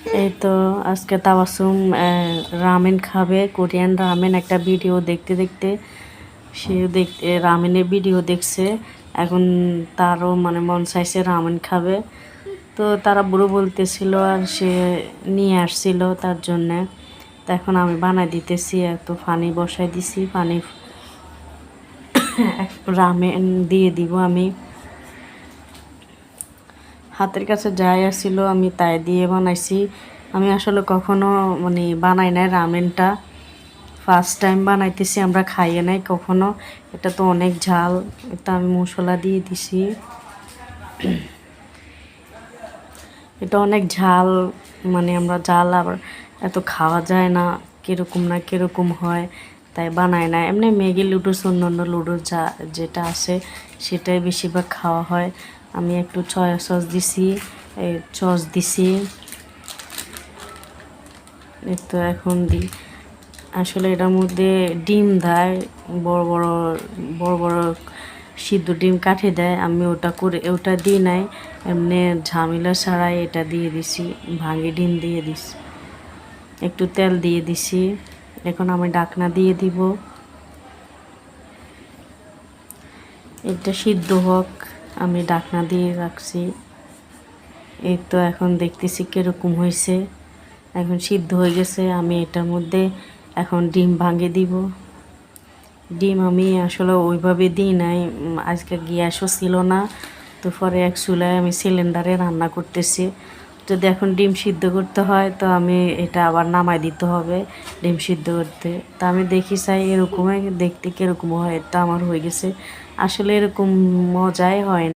এই তো আজকে তাবাসসুম রামেন খাবে, কোরিয়ান রামেন। একটা ভিডিও দেখতে দেখতে সে রামেনের ভিডিও দেখছে। এখন তারও মানে মন চাইছে রামেন খাবে। তো তারা বুড়ো বলতেছিল আর সে নিয়ে আসছিল তার জন্যে। তো এখন আমি বানাই দিতেছি, এত পানি বসাই দিছি, পানি রামেন দিয়ে দিব আমি। হাতের কাছে যাই আসছিল আমি তাই দিয়ে বানাইছি। আমি আসলে কখনো মানে বানাই নাই রামেনটা, ফার্স্ট টাইম বানাইতেছি, আমরা খাইয়ে নাই কখনো। এটা তো অনেক ঝাল, এটা আমি মশলা দিয়ে দিছি। এটা অনেক ঝাল, মানে আমরা ঝাল আবার এত খাওয়া যায় না, কিরকম হয়, তাই বানায় না। এমনি ম্যাগি লুডুস, অন্য অন্য লুডুস যা যেটা আছে সেটাই বেশিরভাগ খাওয়া হয়। আমি একটু সয়া সস দিছি, সস দিছি। তো এখন দিই আসলে এটার মধ্যে ডিম দেয়, বড় বড় বড় বড় সিদ্ধ ডিম কাঠে দেয়। আমি ওটা দিই নাই, এমনি ঝামেলা ছাড়াই এটা দিয়ে দিছি, ভাঙে ডিম দিয়ে দিছি, একটু তেল দিয়ে দিছি। এখন আমি ঢাকনা দিয়ে দিব, এটা সিদ্ধ হোক। আমি ঢাকনা দিয়ে রাখছি। এই তো এখন দেখতেছি কীরকম হয়েছে, এখন সিদ্ধ হয়ে গেছে। আমি এটার মধ্যে এখন ডিম ভাঙে দিব। ডিম আমি আসলে ওইভাবে দিই নাই, আজকে গ্যাসও ছিল না। তো পরে এক চুলায় আমি সিলিন্ডারে রান্না করতেছি। যদি এখন ডিম সিদ্ধ করতে হয় তো আমি এটা আবার নামাই দিতে হবে ডিম সিদ্ধ করতে। তা আমি দেখি চাই এরকমই দেখতে কীরকম হয়, তা আমার হয়ে গেছে। আসলে এরকম মজাই হয় না।